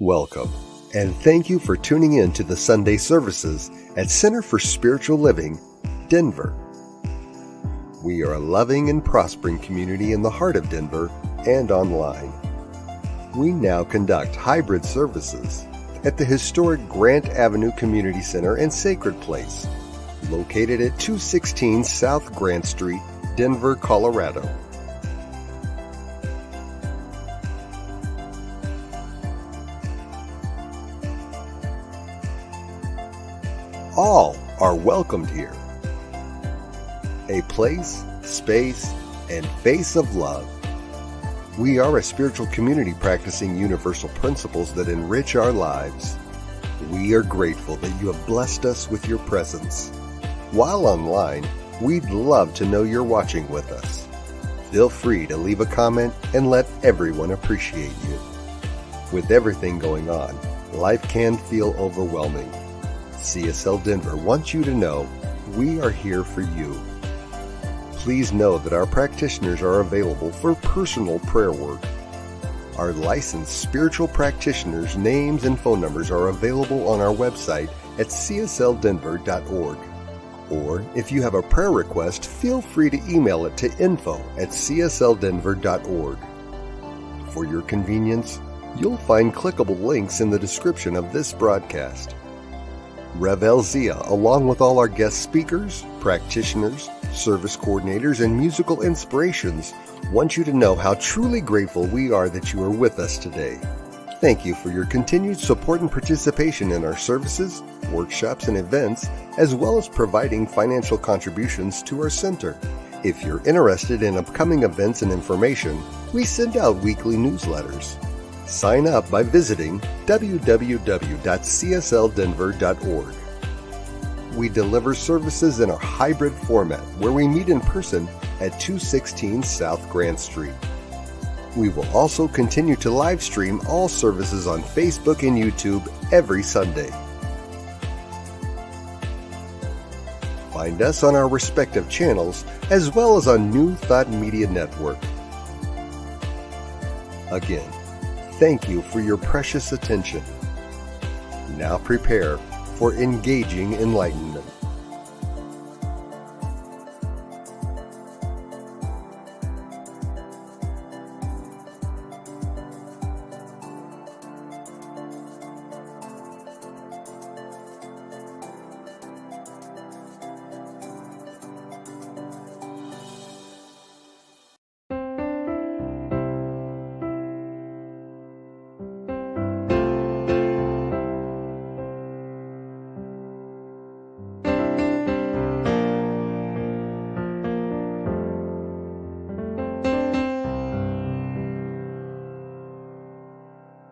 Welcome, and thank you for tuning in to the Sunday services at Center for Spiritual Living, Denver. We are a loving and prospering community in the heart of Denver and online. We now conduct hybrid services at the historic Grant Avenue Community Center and Sacred Place, located at 216 South Grant Street, Denver, Colorado. All are welcomed here. A place, space, and face of love. We are a spiritual community practicing universal principles that enrich our lives. We are grateful that you have blessed us with your presence. While online, we'd love to know you're watching with us. Feel free to leave a comment and let everyone appreciate you. With everything going on, life can feel overwhelming. CSL Denver wants you to know we are here for you. Please know that our practitioners are available for personal prayer work. Our licensed spiritual practitioners' names and phone numbers are available on our website at csldenver.org. Or if you have a prayer request, feel free to email it to info@csldenver.org. For your convenience, you'll find clickable links in the description of this broadcast. Rev Zia, along with all our guest speakers, practitioners, service coordinators, and musical inspirations, want you to know how truly grateful we are that you are with us today. Thank you for your continued support and participation in our services, workshops, and events, as well as providing financial contributions to our center. If you're interested in upcoming events and information, we send out weekly newsletters. Sign up by visiting www.csldenver.org. We deliver services in our hybrid format where we meet in person at 216 South Grant Street. We will also continue to live stream all services on Facebook and YouTube every Sunday. Find us on our respective channels as well as on New Thought Media Network. Again, thank you for your precious attention. Now prepare for engaging enlightenment.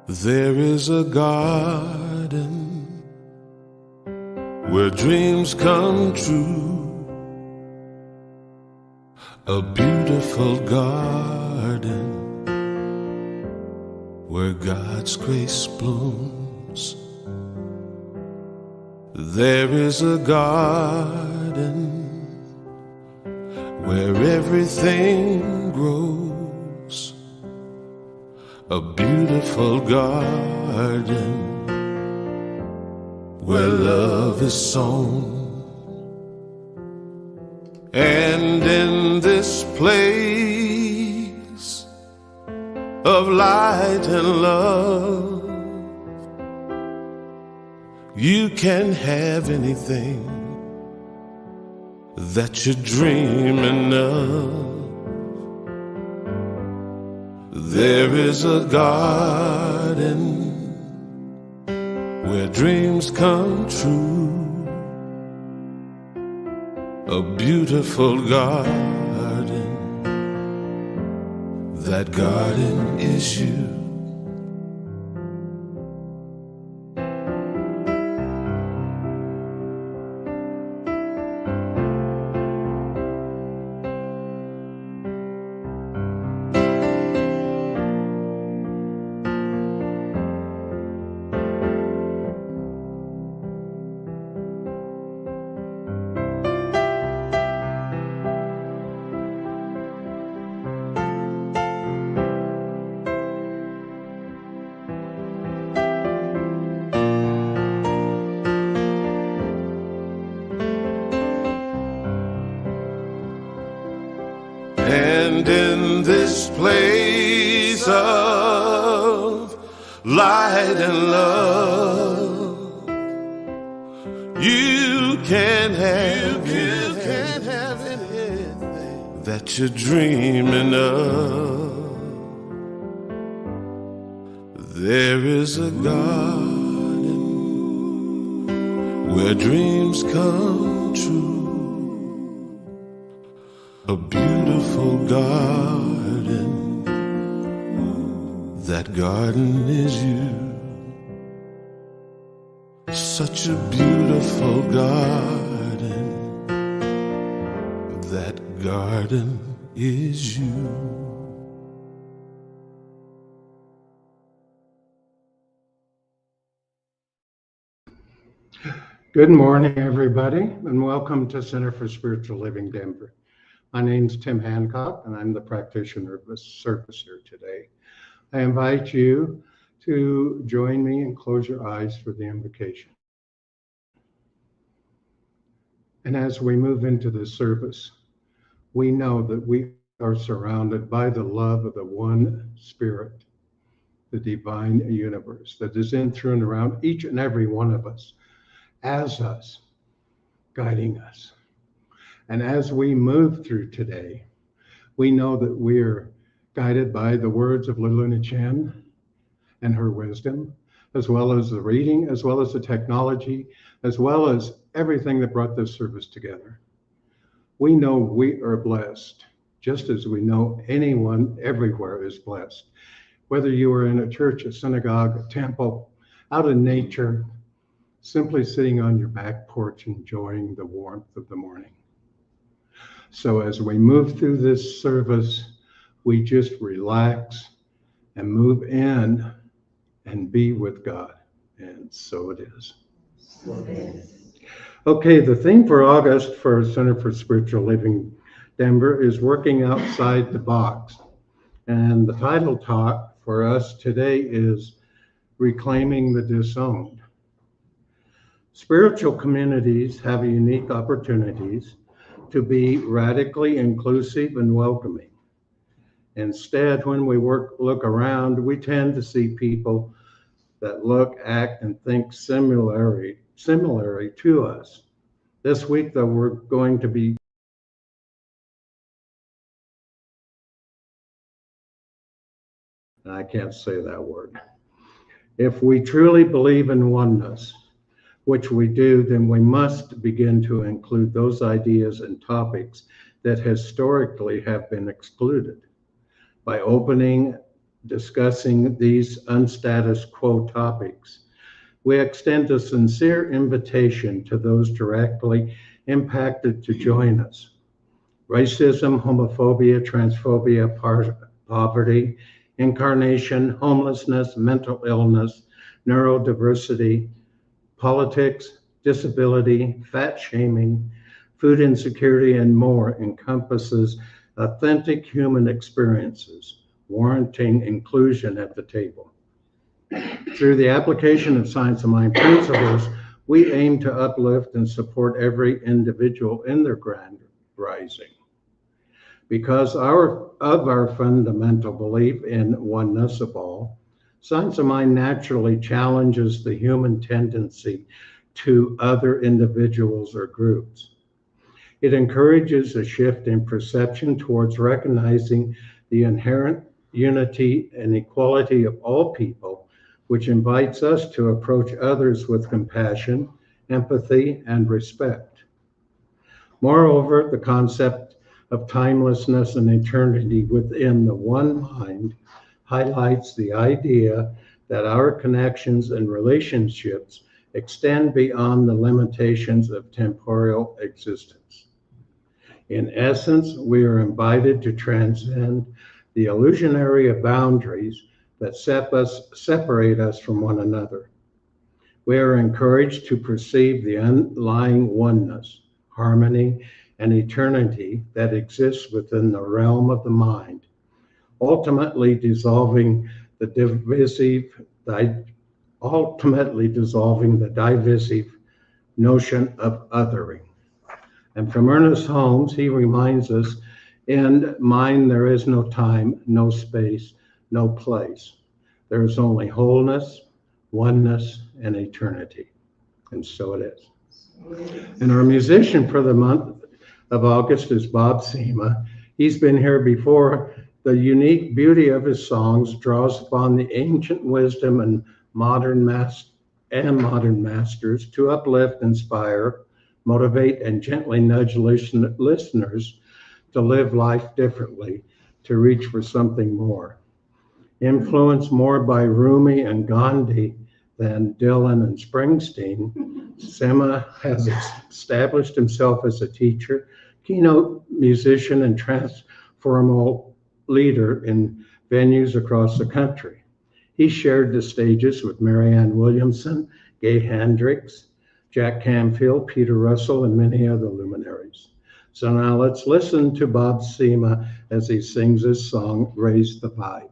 There is a garden where dreams come true, a beautiful garden where God's grace blooms. There is a garden where everything grows, a beautiful garden where love is sown. And in this place of light and love, you can have anything that you're dreaming of. There is a garden where dreams come true, a beautiful garden. That garden is you. place of light and love. You can't have anything that you're dreaming of. There is a garden where dreams come true, a beautiful garden. That garden is you. Such a beautiful garden. That garden is you. Good morning, everybody, and welcome to Center for Spiritual Living Denver. My name's Tim Hancock, and I'm the practitioner of this service here today. I invite you to join me and close your eyes for the invocation. And as we move into this service, we know that we are surrounded by the love of the one Spirit, the divine universe that is in, through, and around each and every one of us, as us, guiding us. And as we move through today, we know that we're guided by the words of aLuna Chen and her wisdom, as well as the reading, as well as the technology, as well as everything that brought this service together. We know we are blessed, just as we know anyone everywhere is blessed. Whether you are in a church, a synagogue, a temple, out in nature, simply sitting on your back porch enjoying the warmth of the morning. So as we move through this service, we just relax and move in and be with God. And so it is. Okay, the theme for August for Center for Spiritual Living Denver is working outside the box. And the title talk for us today is Reclaiming the Disowned. Spiritual communities have unique opportunities to be radically inclusive and welcoming. Instead, when we look around, we tend to see people that look, act, and think similarly to us. This week, though, we're going to be I can't say that word. If we truly believe in oneness, which we do, then we must begin to include those ideas and topics that historically have been excluded. By discussing these unstatus quo topics, we extend a sincere invitation to those directly impacted to join us. Racism, homophobia, transphobia, poverty, incarnation, homelessness, mental illness, neurodiversity, politics, disability, fat shaming, food insecurity, and more encompasses authentic human experiences, warranting inclusion at the table. Through the application of Science of Mind principles, we aim to uplift and support every individual in their grand rising. Because of our fundamental belief in oneness of all, Science of Mind naturally challenges the human tendency to other individuals or groups. It encourages a shift in perception towards recognizing the inherent unity and equality of all people, which invites us to approach others with compassion, empathy, and respect. Moreover, the concept of timelessness and eternity within the one mind highlights the idea that our connections and relationships extend beyond the limitations of temporal existence. In essence, we are invited to transcend the illusionary of boundaries that separate us from one another. We are encouraged to perceive the underlying oneness, harmony, and eternity that exists within the realm of the mind, ultimately dissolving the divisive notion of othering. And from Ernest Holmes, he reminds us, In mine, there is no time, no space, no place. There is only wholeness, oneness, and eternity. And so it is. And our musician for the month of August is Bob Sema. He's been here before. The unique beauty of his songs draws upon the ancient wisdom and modern masters to uplift, inspire, motivate, and gently nudge listeners to live life differently, to reach for something more. Influenced more by Rumi and Gandhi than Dylan and Springsteen, Sema has established himself as a teacher, keynote musician, and transformational leader in venues across the country. He shared the stages with Marianne Williamson, Gay Hendricks, Jack Canfield, Peter Russell, and many other luminaries. So now let's listen to Bob Sema as he sings his song, Raise the Vibe.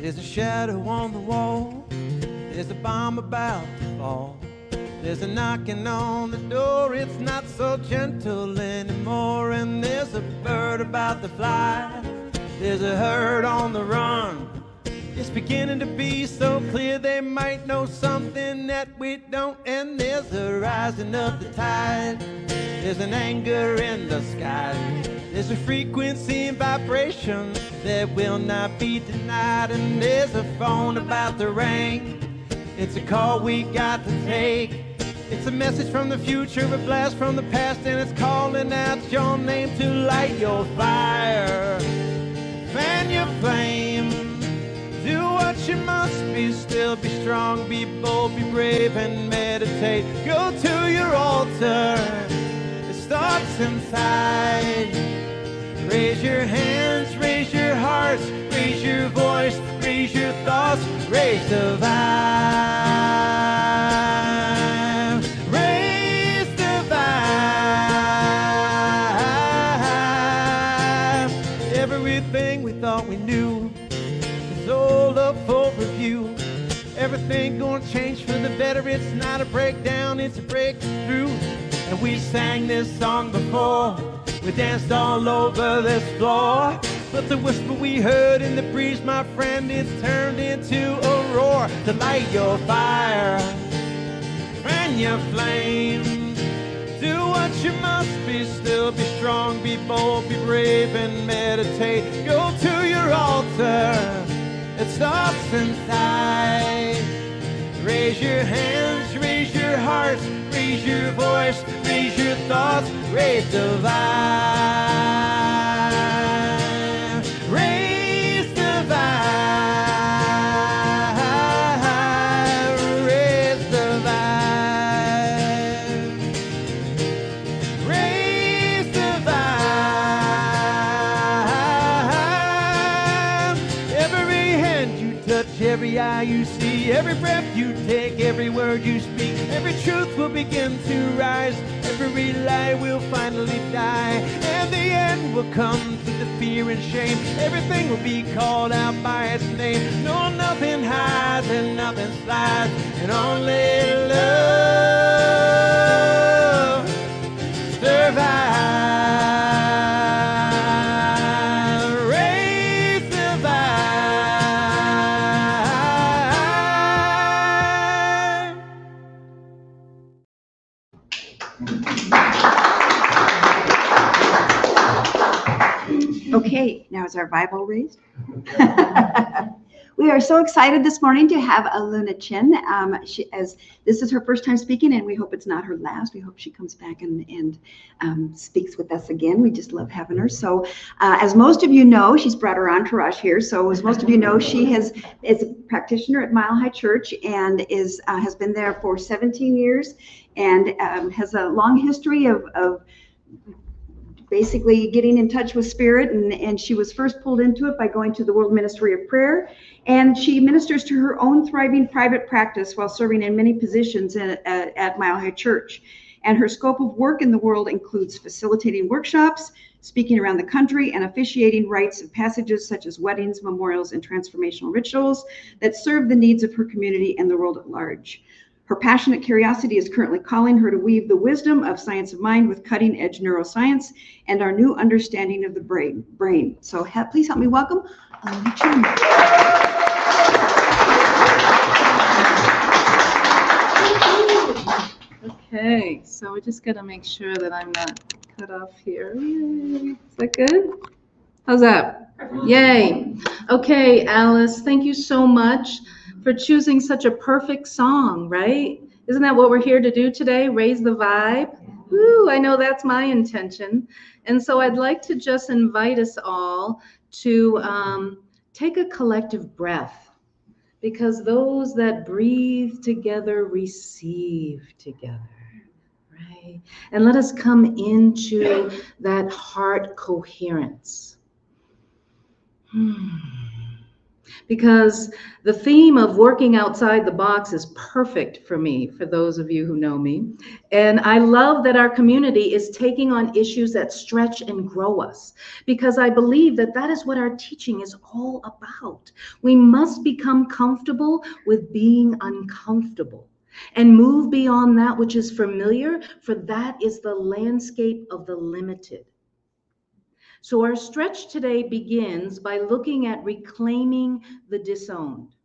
There's a shadow on the wall, there's a bomb about to fall. There's a knocking on the door, it's not so gentle anymore. And there's a bird about to fly, there's a herd on the run. It's beginning to be so clear they might know something that we don't. And there's a rising of the tide, there's an anger in the sky. There's a frequency and vibration that will not be denied. And there's a phone about to ring, it's a call we got to take. It's a message from the future, a blast from the past, and it's calling out your name to light your fire. Fan your flame, do what you must be, still be strong, be bold, be brave, and meditate. Go to your altar, it starts inside. Raise your hands, raise your hearts, raise your voice, raise your thoughts, raise the vibe. Raise the vibe. Everything we thought we knew is all up for review. Everything gonna change for the better. It's not a breakdown, it's a breakthrough. And we sang this song before, we danced all over this floor. But the whisper we heard in the breeze, my friend, it's turned into a roar. To light your fire, fan your flame, do what you must be, still be strong, be bold, be brave, and meditate. Go to your altar, it starts inside. Raise your hands, raise your hearts, raise your voice, raise your thoughts, raise the vibe. Raise the vibe. Raise the vibe. Raise the vibe. Every hand you touch, every eye you see, every breath you take, every word you speak, every truth will begin to rise. Every lie will finally die, and the end will come to the fear and shame. Everything will be called out by its name. No, nothing hides and nothing slides, and only love survives. Raise the vibe. Okay, now is our Bible raised? We are so excited this morning to have aLuna Chen. This is her first time speaking, and we hope it's not her last. We hope she comes back and speaks with us again. We just love having her. So as most of you know, she's brought her entourage here. So as most of you know, she is a practitioner at Mile High Church and has been there for 17 years and has a long history of basically getting in touch with spirit, and she was first pulled into it by going to the World Ministry of Prayer, and she ministers to her own thriving private practice while serving in many positions at Mile High Church. And her scope of work in the world includes facilitating workshops, speaking around the country, and officiating rites and passages such as weddings, memorials, and transformational rituals that serve the needs of her community and the world at large. Her passionate curiosity is currently calling her to weave the wisdom of science of mind with cutting-edge neuroscience and our new understanding of the brain. So please help me welcome aLuna Chen. Okay, so we're just gonna make sure that I'm not cut off here. Yay. Is that good? How's that? Yay. Okay, Alice, thank you so much for choosing such a perfect song, right? Isn't that what we're here to do today? Raise the vibe? Woo, I know that's my intention. And so I'd like to just invite us all to take a collective breath, because those that breathe together receive together, right? And let us come into that heart coherence. Because the theme of working outside the box is perfect for me, for those of you who know me. And I love that our community is taking on issues that stretch and grow us, because I believe that that is what our teaching is all about. We must become comfortable with being uncomfortable and move beyond that which is familiar, for that is the landscape of the limited. So our stretch today begins by looking at reclaiming the disowned.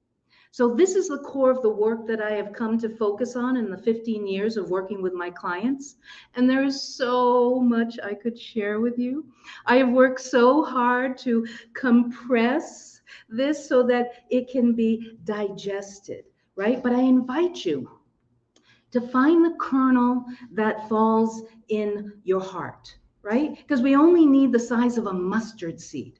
So this is the core of the work that I have come to focus on in the 15 years of working with my clients. And there is so much I could share with you. I have worked so hard to compress this so that it can be digested, right? But I invite you to find the kernel that falls in your heart, right? Because we only need the size of a mustard seed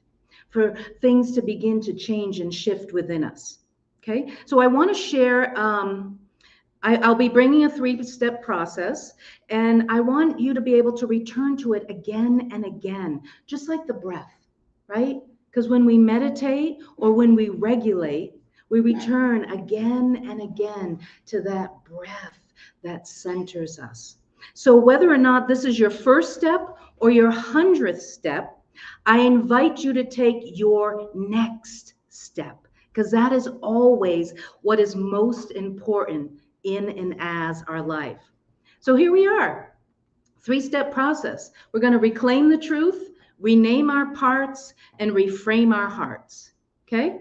for things to begin to change and shift within us, okay? So I want to share, I'll be bringing a 3-step process, and I want you to be able to return to it again and again, just like the breath, right? Because when we meditate or when we regulate, we return again and again to that breath that centers us. So whether or not this is your first step or your 100th step, I invite you to take your next step, because that is always what is most important in and as our life. So here we are, 3-step process. We're going to reclaim the truth, rename our parts, and reframe our hearts, okay?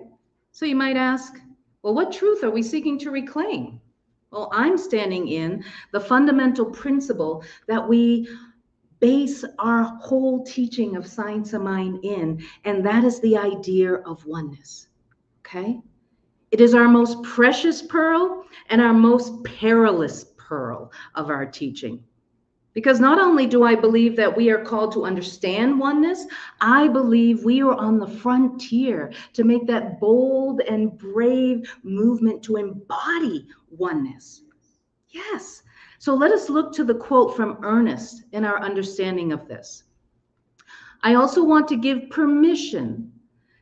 So you might ask, well, what truth are we seeking to reclaim? Well, I'm standing in the fundamental principle that we base our whole teaching of science of mind in, and that is the idea of oneness, okay? It is our most precious pearl and our most perilous pearl of our teaching. Because not only do I believe that we are called to understand oneness, I believe we are on the frontier to make that bold and brave movement to embody oneness. Yes. So let us look to the quote from Ernest in our understanding of this. I also want to give permission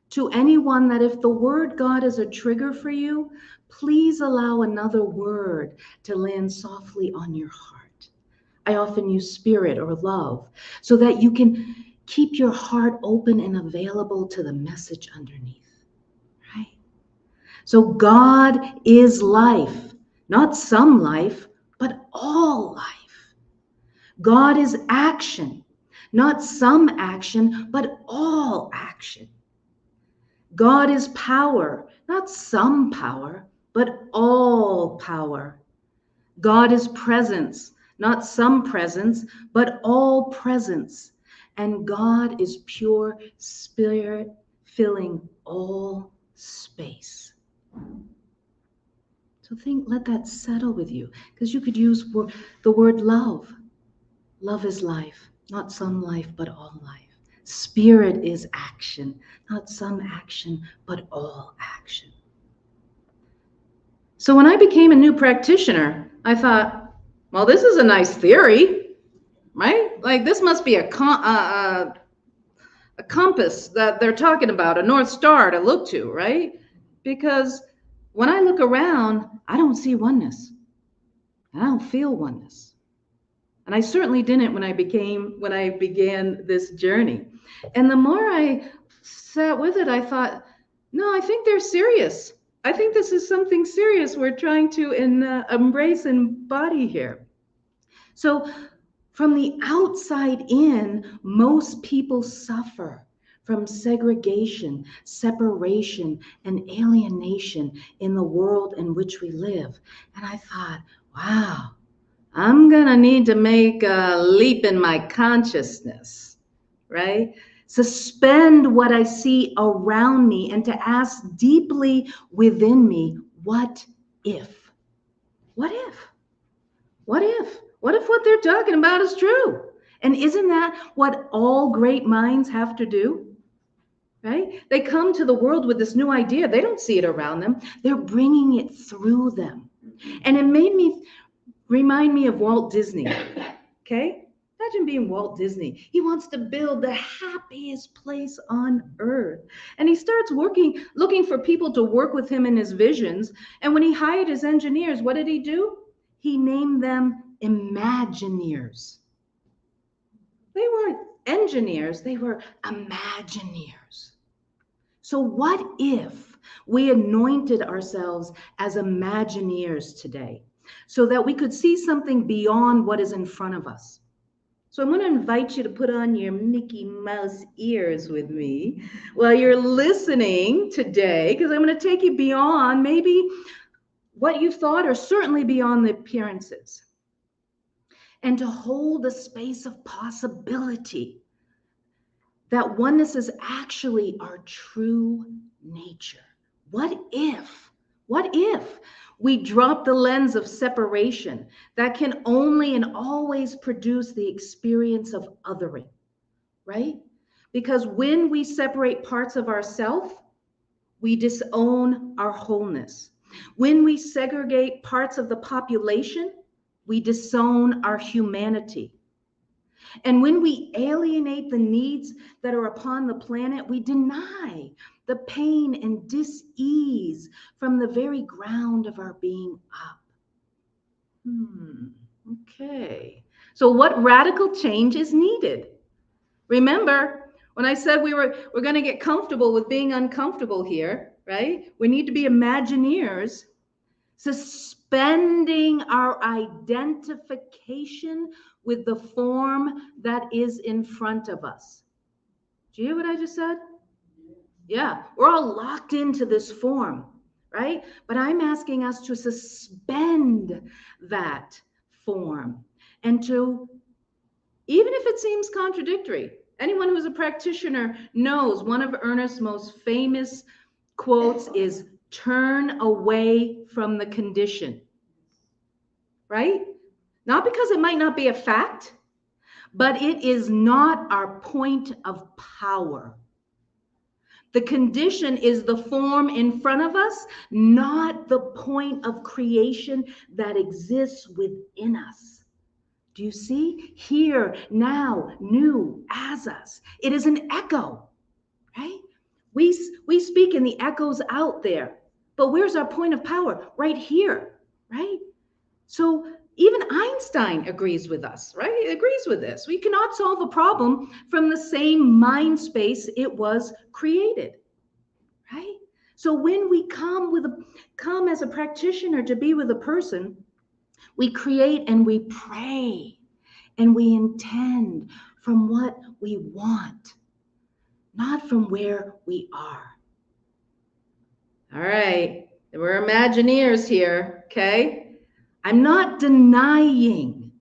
to anyone that if the word God is a trigger for you, please allow another word to land softly on your heart. I often use spirit or love so that you can keep your heart open and available to the message underneath, right? So God is life, not some life, but all life. God is action, not some action, but all action. God is power, not some power, but all power. God is presence, not some presence, but all presence. And God is pure spirit filling all space. So let that settle with you, because you could use the word love. Love is life, not some life, but all life. Spirit is action, not some action, but all action. So when I became a new practitioner, I thought, well, this is a nice theory, right? Like this must be a compass that they're talking about, a North Star to look to, right? Because when I look around, I don't see oneness. I don't feel oneness. And I certainly didn't when I began this journey. And the more I sat with it, I thought, no, I think they're serious. I think this is something serious we're trying to embrace and embody here. So from the outside in, most people suffer from segregation, separation, and alienation in the world in which we live. And I thought, wow, I'm gonna need to make a leap in my consciousness, right? Suspend what I see around me and to ask deeply within me, what if? What if? What if? What if what they're talking about is true? And isn't that what all great minds have to do? Right? They come to the world with this new idea. They don't see it around them. They're bringing it through them. And it made me remind me of Walt Disney. Okay? Imagine being Walt Disney. He wants to build the happiest place on earth. And he starts looking for people to work with him in his visions. And when he hired his engineers, what did he do? He named them Imagineers. They weren't engineers, they were Imagineers. So what if we anointed ourselves as Imagineers today so that we could see something beyond what is in front of us? So I'm going to invite you to put on your Mickey Mouse ears with me while you're listening today, because I'm going to take you beyond maybe what you thought, or certainly beyond the appearances, and to hold a space of possibility that oneness is actually our true nature. What if we drop the lens of separation that can only and always produce the experience of othering, right? Because when we separate parts of ourself, we disown our wholeness. When we segregate parts of the population, we disown our humanity. And when we alienate the needs that are upon the planet, we deny the pain and dis-ease from the very ground of our being up. Okay. So what radical change is needed? Remember, when I said we're going to get comfortable with being uncomfortable here, right? We need to be Imagineers, suspending our identification with the form that is in front of us. Do you hear what I just said? Yeah, we're all locked into this form, right? But I'm asking us to suspend that form and to, even if it seems contradictory, anyone who's a practitioner knows one of Ernest's most famous quotes is, turn away from the condition, right? Not because it might not be a fact, but it is not our point of power. The condition is the form in front of us, not the point of creation that exists within us. Do you see? Here, now, new, as us. It is an echo, right? We speak in the echoes out there, but where's our point of power? Right here, right? So even Einstein agrees with us, right? He agrees with this. We cannot solve a problem from the same mind space it was created, right? So when we come as a practitioner to be with a person, we create and we pray and we intend from what we want, not from where we are. All right, we're Imagineers here, okay? I'm not denying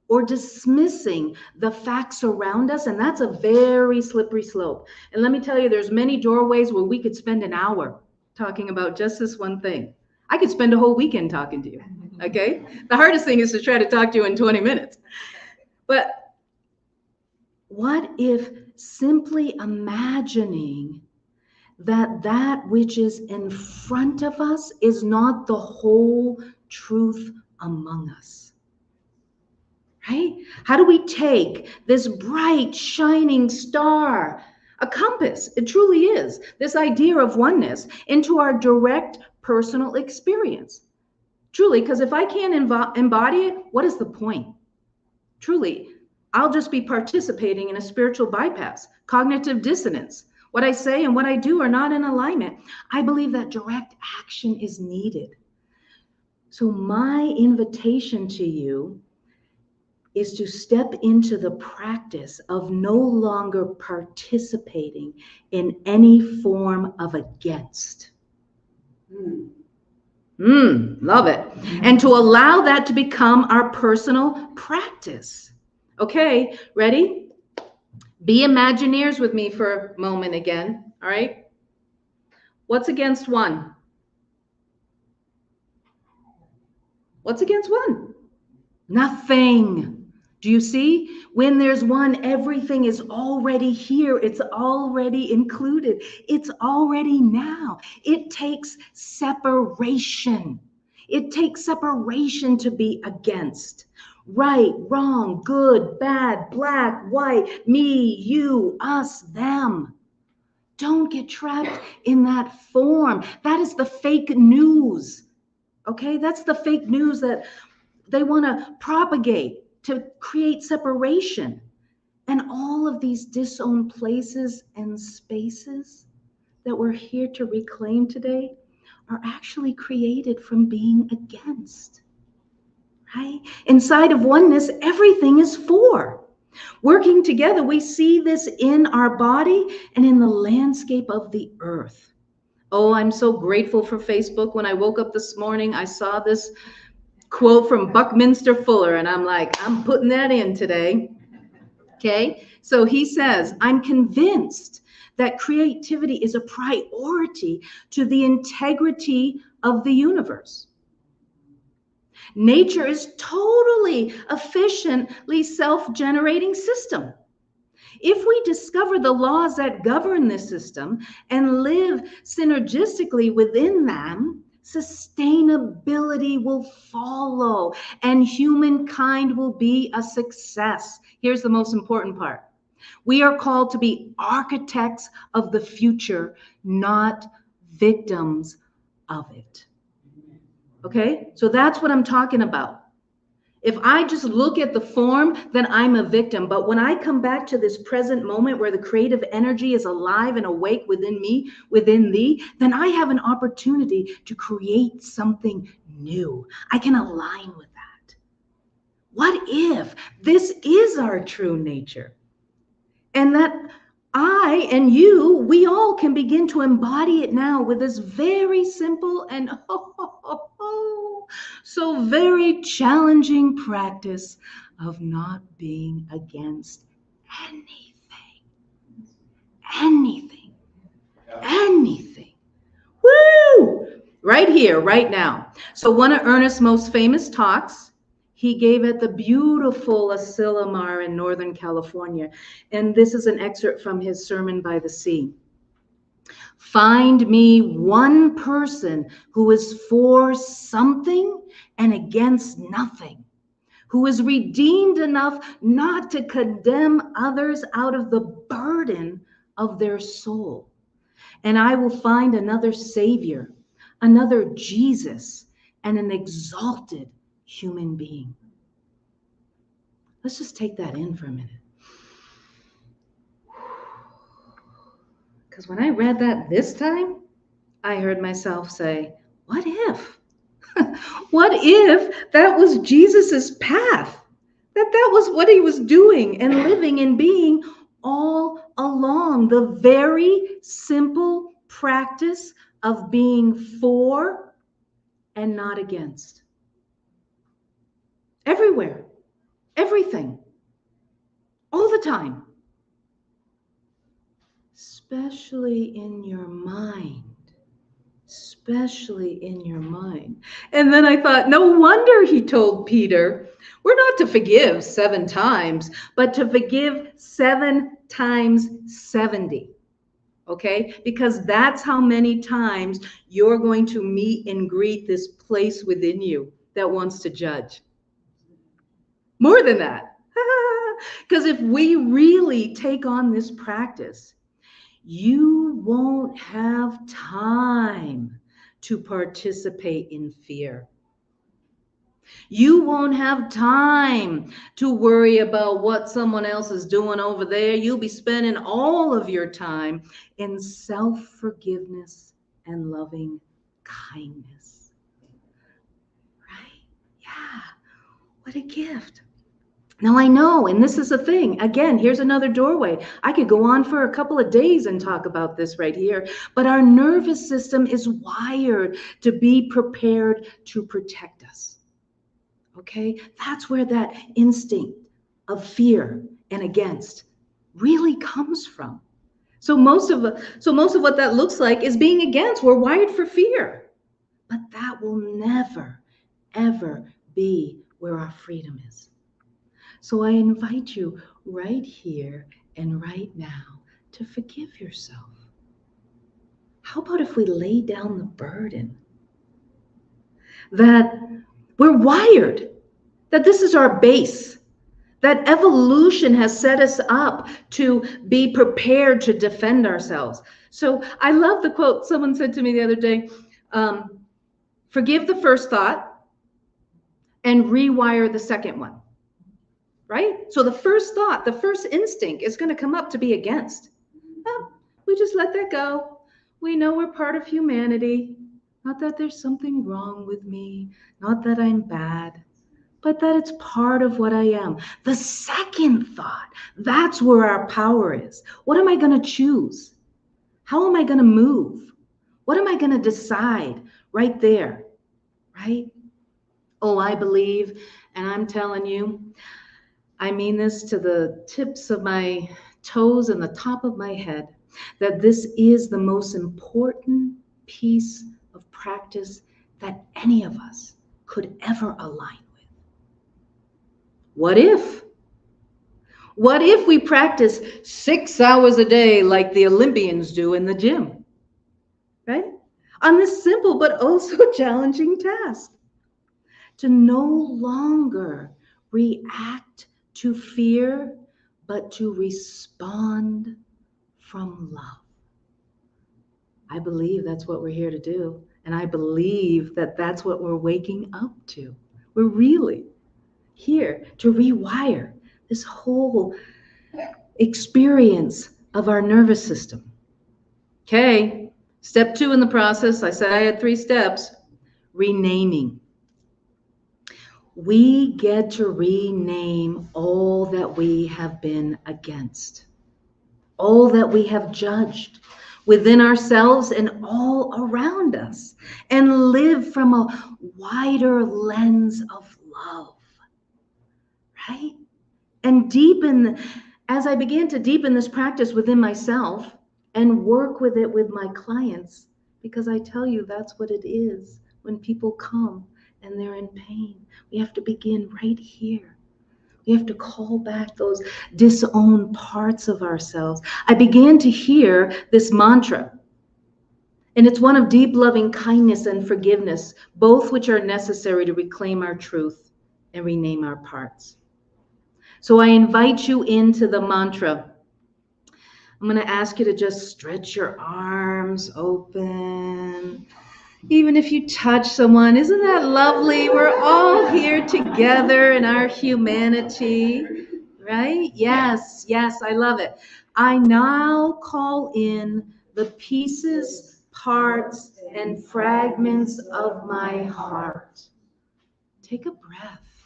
or dismissing the facts around us, and that's a very slippery slope. And let me tell you, there's many doorways where we could spend an hour talking about just this one thing. I could spend a whole weekend talking to you, okay? The hardest thing is to try to talk to you in 20 minutes. But what if simply imagining that which is in front of us is not the whole truth among us, right? How do we take this bright, shining star, a compass, it truly is, this idea of oneness, into our direct personal experience? Truly, because if I can't embody it, what is the point? Truly, I'll just be participating in a spiritual bypass, cognitive dissonance. What I say and what I do are not in alignment. I believe that direct action is needed. So my invitation to you is to step into the practice of no longer participating in any form of against. Love it. And to allow that to become our personal practice. Okay, ready? Be Imagineers with me for a moment again, all right? What's against one? What's against one? Nothing. Do you see? When there's one, everything is already here. It's already included. It's already now. It takes separation. It takes separation to be against. Right, wrong, good, bad, black, white, me, you, us, them. Don't get trapped in that form. That is the fake news. Okay, that's the fake news that they want to propagate to create separation. And all of these disowned places and spaces that we're here to reclaim today are actually created from being against. Right? Inside of oneness, everything is for. Working together, we see this in our body and in the landscape of the earth. Oh, I'm so grateful for Facebook. When I woke up this morning, I saw this quote from Buckminster Fuller, and I'm like, I'm putting that in today. Okay, so he says, I'm convinced that creativity is a priority to the integrity of the universe. Nature is totally efficiently self-generating system. If we discover the laws that govern this system and live synergistically within them, sustainability will follow and humankind will be a success. Here's the most important part. We are called to be architects of the future, not victims of it. Okay, so that's what I'm talking about. If I just look at the form, then I'm a victim. But when I come back to this present moment where the creative energy is alive and awake within me, within thee, then I have an opportunity to create something new. I can align with that. What if this is our true nature? And that I and you, we all can begin to embody it now with this very simple and so very challenging practice of not being against anything. Woo! Right here, right now. So one of Ernest's most famous talks, he gave at the beautiful Asilomar in Northern California. And this is an excerpt from his Sermon by the Sea. Find me one person who is for something and against nothing, who is redeemed enough not to condemn others out of the burden of their soul. And I will find another Savior, another Jesus, and an exalted human being. Let's just take that in for a minute. Because when I read that this time, I heard myself say, what if? What if that was Jesus's path? That was what he was doing and living and being all along. The very simple practice of being for and not against. Everywhere. Everything. All the time. Especially in your mind. Especially in your mind. And then I thought, no wonder he told Peter, we're not to forgive 7 times, but to forgive 7 times 70. Okay? Because that's how many times you're going to meet and greet this place within you that wants to judge. More than that. Because if we really take on this practice, you won't have time to participate in fear. You won't have time to worry about what someone else is doing over there. You'll be spending all of your time in self-forgiveness and loving kindness. Right? Yeah. What a gift. Now I know, and this is a thing, again, here's another doorway. I could go on for a couple of days and talk about this right here, but our nervous system is wired to be prepared to protect us. Okay? That's where that instinct of fear and against really comes from. So most of what that looks like is being against. We're wired for fear. But that will never, ever be where our freedom is. So I invite you right here and right now to forgive yourself. How about if we lay down the burden that we're wired, that this is our base, that evolution has set us up to be prepared to defend ourselves. So I love the quote someone said to me the other day, forgive the first thought and rewire the second one. Right? So the first thought, the first instinct is going to come up to be against. Oh, we just let that go. We know we're part of humanity. Not that there's something wrong with me. Not that I'm bad. But that it's part of what I am. The second thought, that's where our power is. What am I going to choose? How am I going to move? What am I going to decide right there? Right? Oh, I believe, and I'm telling you, I mean this to the tips of my toes and the top of my head, that this is the most important piece of practice that any of us could ever align with. What if? What if we practice 6 hours a day like the Olympians do in the gym? Right? On this simple but also challenging task. To no longer react to fear, but to respond from love. I believe that's what we're here to do. And I believe that that's what we're waking up to. We're really here to rewire this whole experience of our nervous system. Okay, step 2 in the process. I said I had 3 steps. Renaming. We get to rename all that we have been against, all that we have judged within ourselves and all around us, and live from a wider lens of love, right? And as I began to deepen this practice within myself and work with it with my clients, because I tell you, that's what it is when people come and they're in pain. We have to begin right here. We have to call back those disowned parts of ourselves. I began to hear this mantra, and it's one of deep loving kindness and forgiveness, both which are necessary to reclaim our truth and rename our parts. So I invite you into the mantra. I'm going to ask you to just stretch your arms open. Even if you touch someone, isn't that lovely? We're all here together in our humanity, right? Yes, yes, I love it. I now call in the pieces, parts, and fragments of my heart. Take a breath.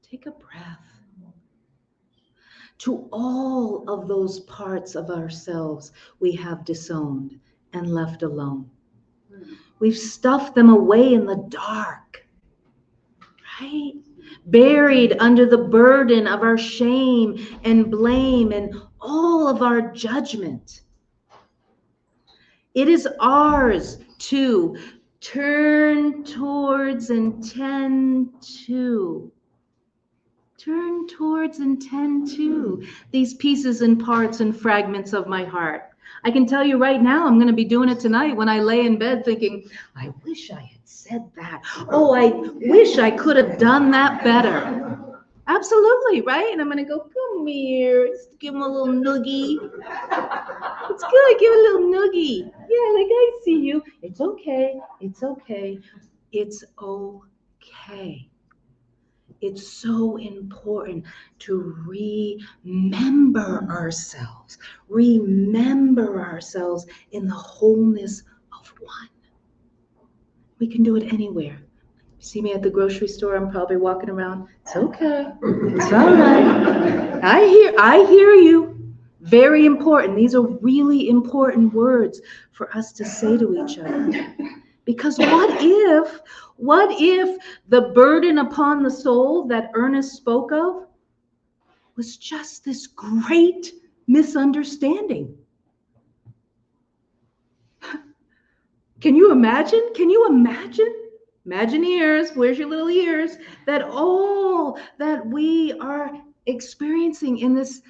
Take a breath. To all of those parts of ourselves we have disowned and left alone. We've stuffed them away in the dark, right? Buried under the burden of our shame and blame and all of our judgment. It is ours to turn towards and tend to. Turn towards and tend to these pieces and parts and fragments of my heart. I can tell you right now, I'm going to be doing it tonight when I lay in bed thinking, I wish I had said that. Oh, I wish I could have done that better. Absolutely, right? And I'm going to go, come here, just give him a little noogie. It's good, give a little noogie. Yeah, like I see you. It's okay. It's okay. It's okay. Okay. It's so important to remember ourselves in the wholeness of one. We can do it anywhere. You see me at the grocery store, I'm probably walking around. It's okay. It's all right. I hear you. Very important. These are really important words for us to say to each other. Because what if the burden upon the soul that Ernest spoke of was just this great misunderstanding? Can you imagine? Can you imagine? Imagineers, where's your little ears? That all that we are experiencing in this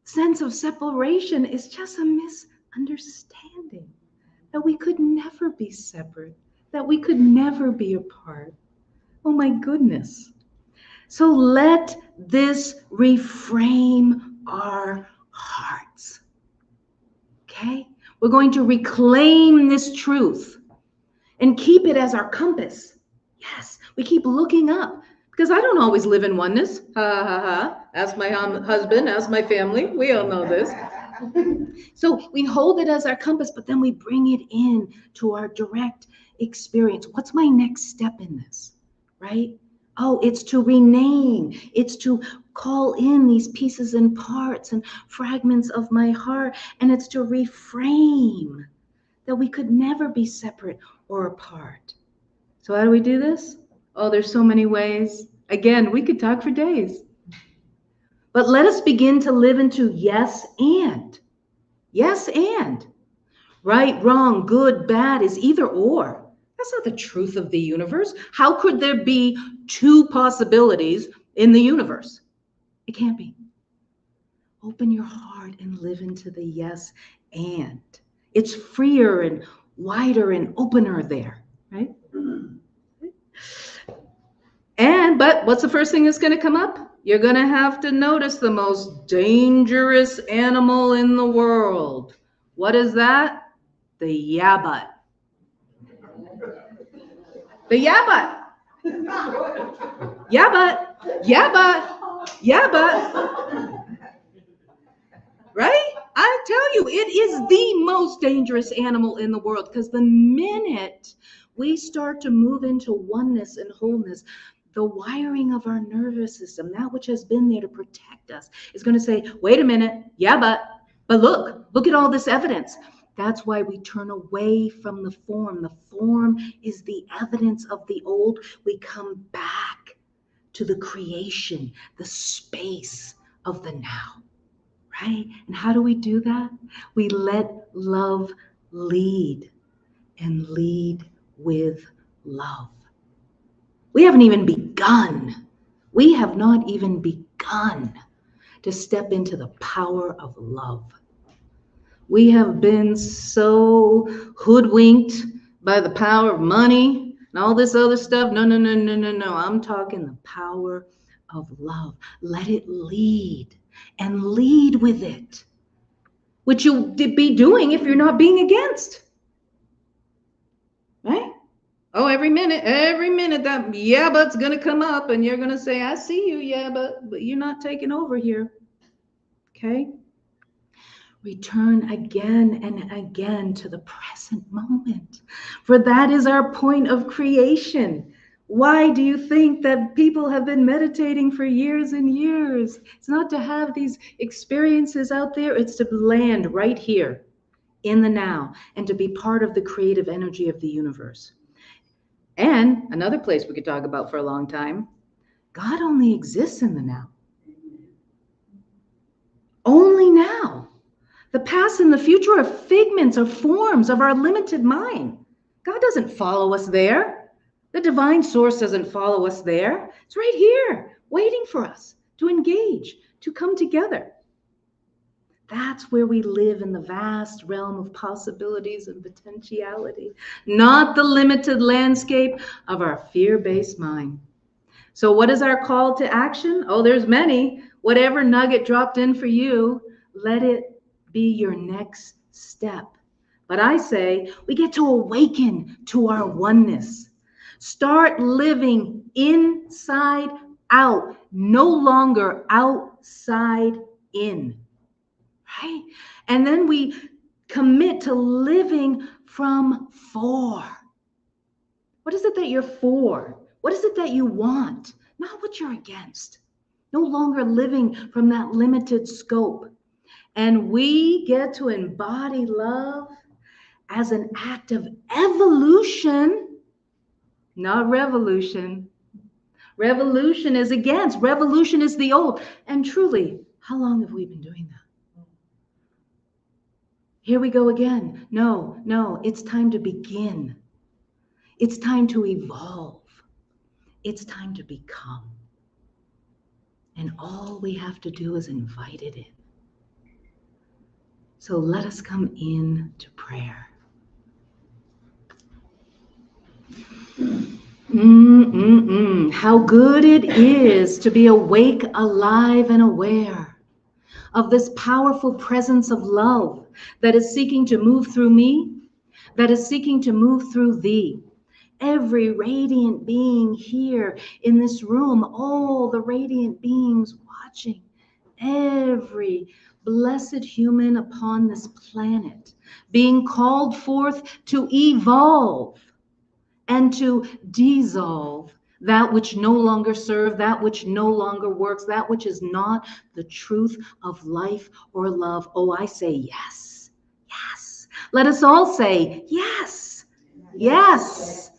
sense of separation is just a misunderstanding. That we could never be separate, that we could never be apart. Oh my goodness. So let this reframe our hearts. Okay? We're going to reclaim this truth and keep it as our compass. Yes, we keep looking up because I don't always live in oneness. Ha ha ha. Ask my husband, ask my family. We all know this. So we hold it as our compass, but then we bring it in to our direct experience. What's my next step in this, right? Oh, it's to rename. It's to call in these pieces and parts and fragments of my heart. And it's to reframe that we could never be separate or apart. So how do we do this? Oh, there's so many ways. Again, we could talk for days. But let us begin to live into yes and. Yes and. Right, wrong, good, bad is either or. That's not the truth of the universe. How could there be two possibilities in the universe? It can't be. Open your heart and live into the yes and. It's freer and wider and opener there, right? But what's the first thing that's going to come up? You're going to have to notice the most dangerous animal in the world. What is that? The yabbut. The yabbut. Yabbut. Yabbut. Yabbut. Right? I tell you, it is the most dangerous animal in the world because the minute we start to move into oneness and wholeness, the wiring of our nervous system, that which has been there to protect us, is going to say, wait a minute, yeah, but look at all this evidence. That's why we turn away from the form. The form is the evidence of the old. We come back to the creation, the space of the now, right? And how do we do that? We let love lead and lead with love. We haven't even begun. We have not even begun to step into the power of love. We have been so hoodwinked by the power of money and all this other stuff. No. I'm talking the power of love. Let it lead and lead with it, which you'll be doing if you're not being against. Right? Oh, every minute that yabbut's going to come up and you're going to say, I see you, yabbut, but you're not taking over here. Okay? Return again and again to the present moment, for that is our point of creation. Why do you think that people have been meditating for years and years? It's not to have these experiences out there. It's to land right here in the now and to be part of the creative energy of the universe. And another place we could talk about for a long time, God only exists in the now. Only now. The past and the future are figments or forms of our limited mind. God doesn't follow us there. The divine source doesn't follow us there. It's right here, waiting for us to engage, to come together. That's where we live, in the vast realm of possibilities and potentiality, not the limited landscape of our fear-based mind. So what is our call to action? Oh, there's many. Whatever nugget dropped in for you, let it be your next step. But I say we get to awaken to our oneness Start living inside out, no longer outside in, right? And then we commit to living from for. What is it that you're for? What is it that you want? Not what you're against. No longer living from that limited scope. And we get to embody love as an act of evolution, not revolution. Revolution is against. Revolution is the old. And truly, how long have we been doing that? Here we go again. No, it's time to begin. It's time to evolve. It's time to become. And all we have to do is invite it in. So let us come in to prayer. How good it is to be awake, alive, and aware of this powerful presence of love that is seeking to move through me, that is seeking to move through thee. Every radiant being here in this room, all the radiant beings watching, every blessed human upon this planet being called forth to evolve and to dissolve that which no longer serves, that which no longer works, that which is not the truth of life or love. Oh, I say yes, yes. Let us all say yes, yes.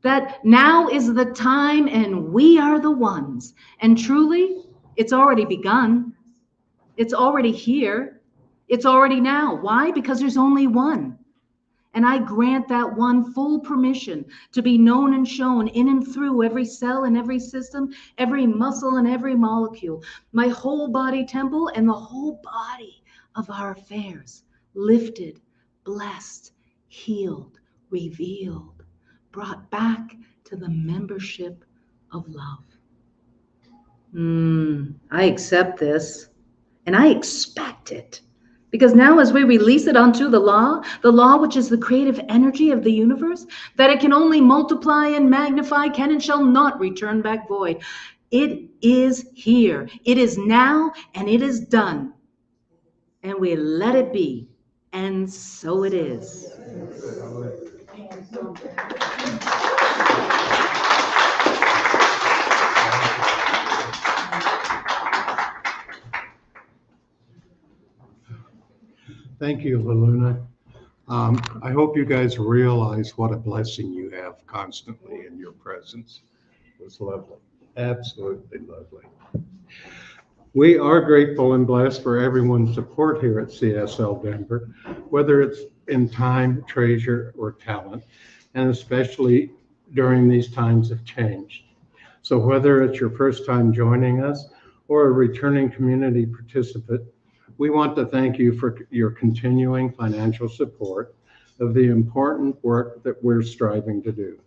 That now is the time and we are the ones. And truly, it's already begun. It's already here. It's already now. Why? Because there's only one. And I grant that one full permission to be known and shown in and through every cell and every system, every muscle and every molecule, my whole body temple and the whole body of our affairs, lifted, blessed, healed, revealed, brought back to the membership of love. I accept this and I expect it. Because now as we release it onto the law which is the creative energy of the universe, that it can only multiply and magnify, can and shall not return back void. It is here. It is now and it is done. And we let it be. And so it is. Thank you, aLuna. I hope you guys realize what a blessing you have constantly in your presence. It was lovely, absolutely lovely. We are grateful and blessed for everyone's support here at CSL Denver, whether it's in time, treasure, or talent, and especially during these times of change. So whether it's your first time joining us or a returning community participant, we want to thank you for your continuing financial support of the important work that we're striving to do.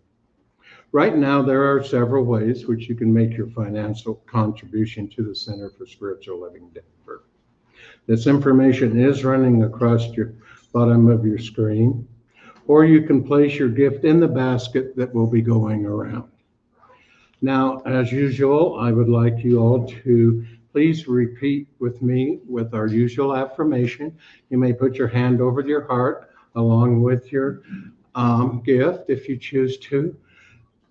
Right now, there are several ways which you can make your financial contribution to the Center for Spiritual Living Denver. This information is running across your bottom of your screen, or you can place your gift in the basket that will be going around. Now, as usual, I would like you all to please repeat with me with our usual affirmation. You may put your hand over your heart along with your gift if you choose to.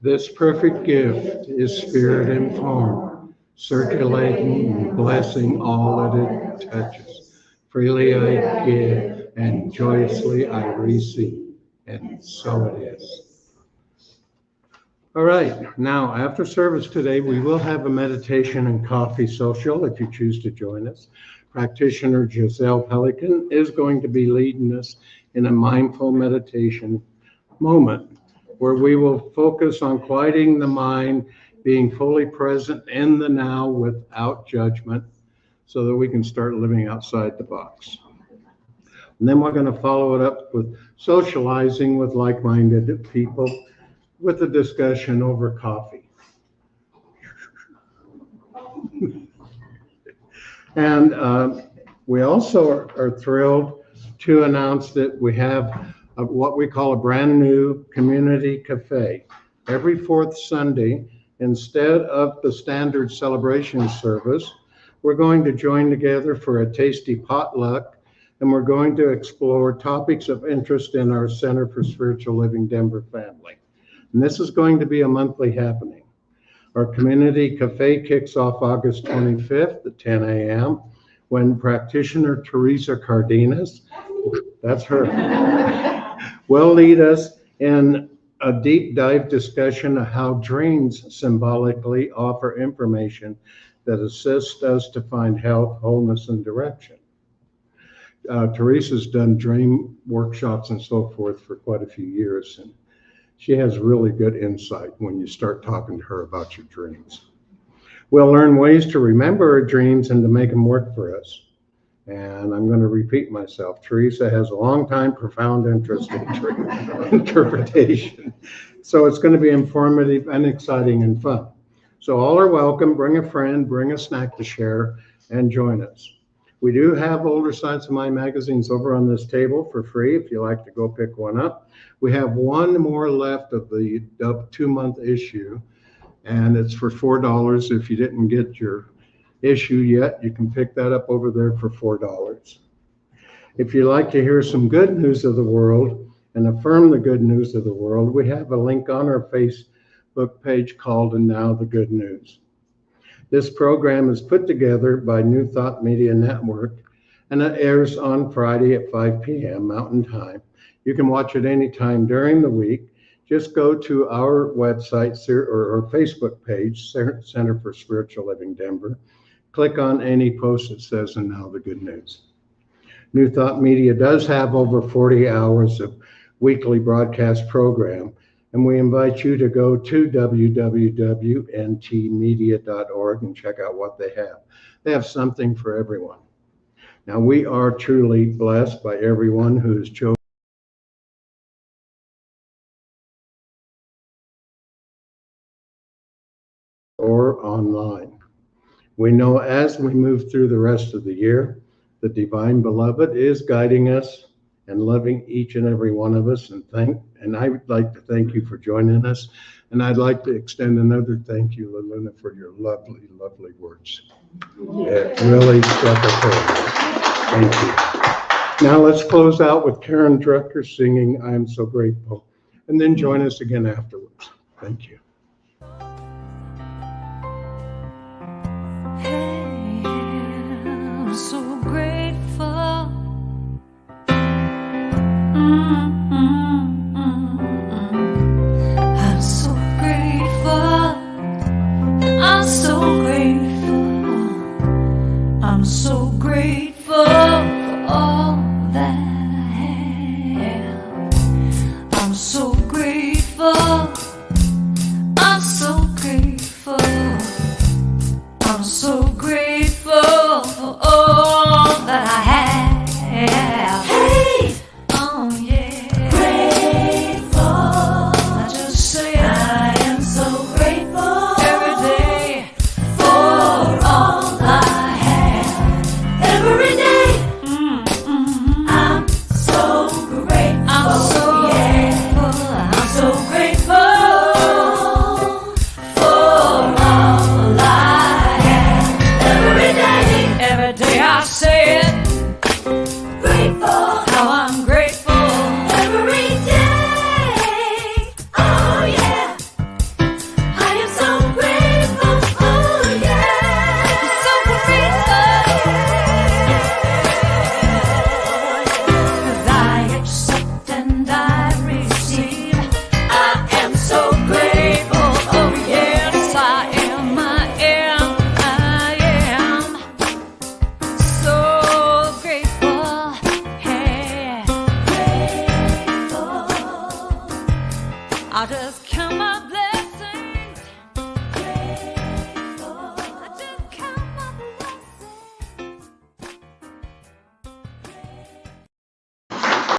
This perfect gift is spirit informed, circulating and blessing all that it touches. Freely I give and joyously I receive, and so it is. All right, now after service today, we will have a meditation and coffee social if you choose to join us. Practitioner Giselle Pelican is going to be leading us in a mindful meditation moment where we will focus on quieting the mind, being fully present in the now without judgment so that we can start living outside the box. And then we're going to follow it up with socializing with like-minded people with a discussion over coffee. And we also are thrilled to announce that we have what we call a brand new community cafe every fourth Sunday, instead of the standard celebration service, we're going to join together for a tasty potluck, and we're going to explore topics of interest in our Center for Spiritual Living Denver family. And this is going to be a monthly happening. Our community cafe kicks off August 25th at 10 a.m. when practitioner Teresa Cardenas, that's her, will lead us in a deep dive discussion of how dreams symbolically offer information that assists us to find health, wholeness, and direction. Teresa's done dream workshops and so forth for quite a few years, and she has really good insight when you start talking to her about your dreams. We'll learn ways to remember our dreams and to make them work for us. And I'm going to repeat myself. Teresa has a long time, profound interest in dream interpretation. So it's going to be informative and exciting and fun. So all are welcome. Bring a friend, bring a snack to share, and join us. We do have older Science of Mind magazines over on this table for free if you like to go pick one up. We have one more left of the 2-month issue, and it's for $4. If you didn't get your issue yet, you can pick that up over there for $4. If you like to hear some good news of the world and affirm the good news of the world, we have a link on our Facebook page called And Now the Good News. This program is put together by New Thought Media Network, and it airs on Friday at 5 p.m. Mountain Time. You can watch it anytime during the week. Just go to our website or Facebook page, Center for Spiritual Living Denver. Click on any post that says And Now the Good News. New Thought Media does have over 40 hours of weekly broadcast program, and we invite you to go to www.ntmedia.org and check out what they have. They have something for everyone. Now, we are truly blessed by everyone who has chosen or online. We know as we move through the rest of the year, the Divine Beloved is guiding us and loving each and every one of us. And I would like to thank you for joining us. And I'd like to extend another thank you, aLuna, for your lovely, lovely words. It really struck a chord. Thank you. Now let's close out with Karen Drucker singing I Am So Grateful, and then join us again afterwards. Thank you. I'm so grateful. I'm so grateful. I'm so grateful. I'm so grateful for all that I have. I'm so grateful. I'm so grateful. I'm so grateful.